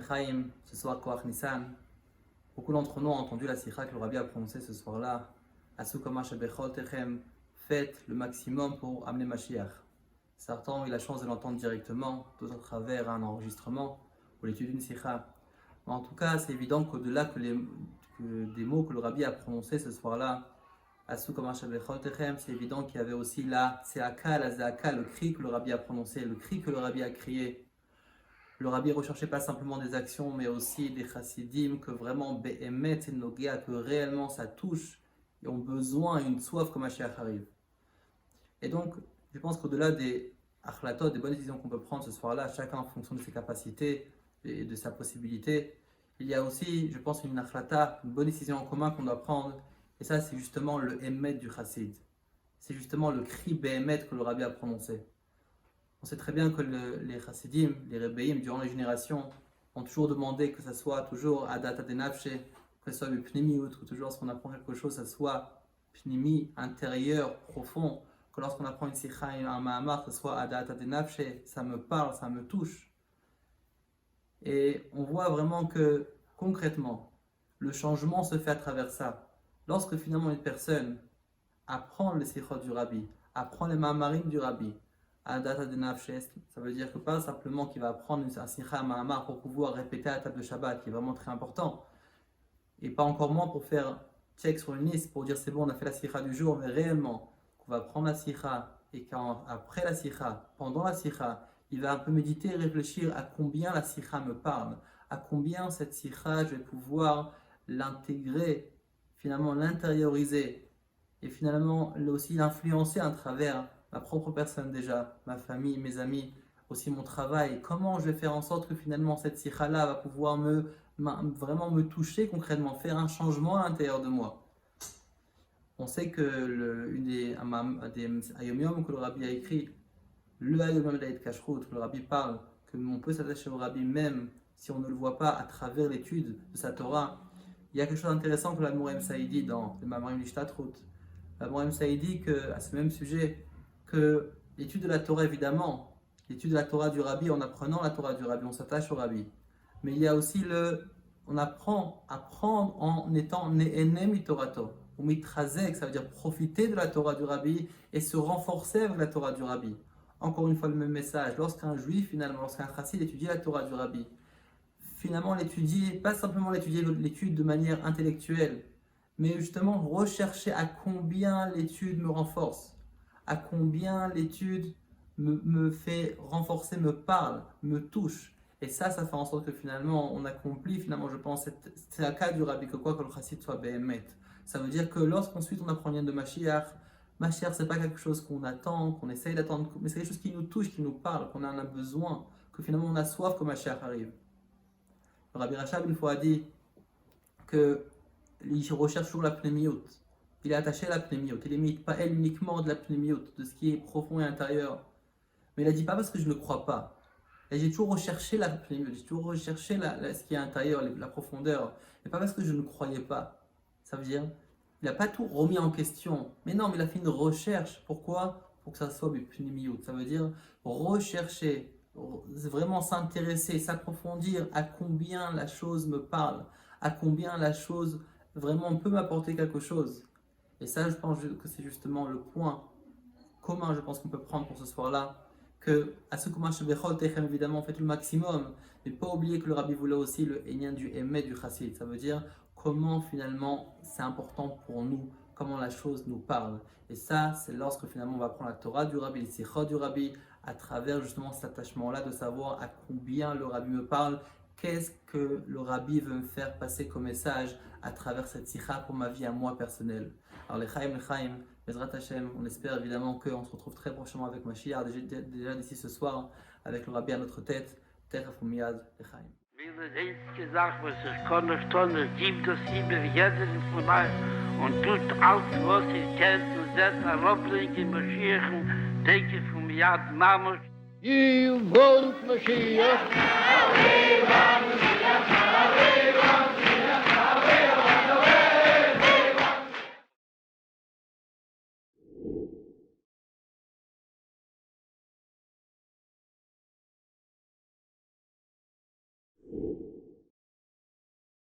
Lechaim, ce soir Koach Nissan. Beaucoup d'entre nous ont entendu la sikha que le Rabbi a prononcée ce soir-là. Asu kama shebechol techem, faites le maximum pour amener Mashiach. Certains ont eu la chance de l'entendre directement, d'autres à travers un enregistrement ou l'étude d'une sikha. Mais en tout cas, c'est évident qu'au-delà que des mots que le Rabbi a prononcés ce soir-là, Asu kama shebechol techem, c'est évident qu'il y avait aussi la tseaka, la zaaka, le cri que le Rabbi a prononcé, le cri que le Rabbi a crié. Le Rabbi ne recherchait pas simplement des actions, mais aussi des chassidim que vraiment be'emet et nogea, que réellement ça touche et ont besoin, une soif comme Mashiach arrive. Et donc, je pense qu'au-delà des achlatot, des bonnes décisions qu'on peut prendre ce soir-là, chacun en fonction de ses capacités et de sa possibilité, il y a aussi, je pense, une achlata, une bonne décision en commun qu'on doit prendre. Et ça, c'est justement le emet du chassid. C'est justement le cri be'emet que le Rabbi a prononcé. On sait très bien que les chassidim, les rebbeim, durant les générations, ont toujours demandé que ça soit toujours adat adenafshe, que ce soit le pnimi, que toujours lorsqu'on apprend quelque chose, ça soit pnimi, intérieur, profond, que lorsqu'on apprend une sikha, un mahamar, que ce soit adat adenafshe, ça me parle, ça me touche. Et on voit vraiment que, concrètement, le changement se fait à travers ça. Lorsque finalement une personne apprend les sikhot du Rabbi, apprend les mahamarim du Rabbi, ça veut dire que pas simplement qu'il va apprendre un sikha mahamar pour pouvoir répéter à la table de Shabbat, qui est vraiment très important, et pas encore moins pour faire check sur une liste pour dire c'est bon, on a fait la sikha du jour, mais réellement qu'on va prendre la sikha et qu'après la sikha, pendant la sikha, il va un peu méditer et réfléchir à combien la sikha me parle, à combien cette sikha je vais pouvoir l'intégrer, finalement l'intérioriser et finalement aussi l'influencer à travers ma propre personne déjà, ma famille, mes amis, aussi mon travail. Comment je vais faire en sorte que finalement cette sikha-là va pouvoir vraiment me toucher concrètement, faire un changement à l'intérieur de moi. On sait que une des Ayom que le Rabbi a écrit, le Ayom d'Aïd Kashrut, que le Rabbi parle, que on peut s'attacher au Rabbi même si on ne le voit pas à travers l'étude de sa Torah. Il y a quelque chose d'intéressant que l'Admoraim Saïdi dans le Mamarim Lishtatrut. L'Admoraim Saïdi à ce même sujet, que l'étude de la Torah, évidemment, l'étude de la Torah du Rabbi, en apprenant la Torah du Rabbi, on s'attache au Rabbi. Mais il y a aussi on apprend à apprendre en étant ne'enem Torato, ou mitrazek, ça veut dire profiter de la Torah du Rabbi et se renforcer avec la Torah du Rabbi. Encore une fois, le même message. Lorsqu'un juif, finalement, lorsqu'un chassid étudie la Torah du Rabbi, finalement l'étudier, pas simplement l'étude de manière intellectuelle, mais justement rechercher à combien l'étude me renforce, à combien l'étude me fait renforcer, me parle, me touche. Et ça fait en sorte que finalement on accomplit, finalement je pense, c'est le cas du Rabbi, que quoi que le chassid soit behemet. Ça veut dire que lorsqu'ensuite on apprend rien de Mashiach, c'est pas quelque chose qu'on attend, qu'on essaye d'attendre, mais c'est quelque chose qui nous touche, qui nous parle, qu'on en a besoin, que finalement on a soif que Mashiach arrive. Le Rabbi Rachab une fois a dit qu'il recherche toujours la pnémiout. Il est attaché à la pnémiout. Il n'imite pas elle uniquement de la pnémiout, de ce qui est profond et intérieur. Mais il a dit pas parce que je ne crois pas. Et j'ai toujours recherché la pnémiout, j'ai toujours recherché ce qui est intérieur, la profondeur. Et pas parce que je ne croyais pas. Ça veut dire, il n'a pas tout remis en question. Mais non, mais il a fait une recherche. Pourquoi? Pour que ça soit du pnémiout. Ça veut dire rechercher, vraiment s'intéresser, s'approfondir à combien la chose me parle, à combien la chose vraiment peut m'apporter quelque chose. Et ça, je pense que c'est justement le point commun, je pense qu'on peut prendre pour ce soir-là, que à ce comment évidemment, faites le maximum, mais pas oublier que le Rabbi voulait aussi le Enyan du Emet du Chassid. Ça veut dire comment finalement c'est important pour nous, comment la chose nous parle. Et ça, c'est lorsque finalement on va prendre la Torah du Rabbi, les Sichot du Rabbi, à travers justement cet attachement-là, de savoir à combien le Rabbi me parle, qu'est-ce que le Rabbi veut me faire passer comme message à travers cette Sikha pour ma vie à moi personnelle. Alors les Chaim, Bezrat Hashem, on espère évidemment qu'on se retrouve très prochainement avec Mashiach, déjà d'ici ce soir, avec le Rabbi à notre tête, Teref Umiyad, les Chaim. Wie gesagt, was ich kann nicht tun, es gibt das immer jeder von euch und tut alles, was ihr kennt und setzt ein Robbling in Mashiach, denke von mir an Mama. You want Mashiach?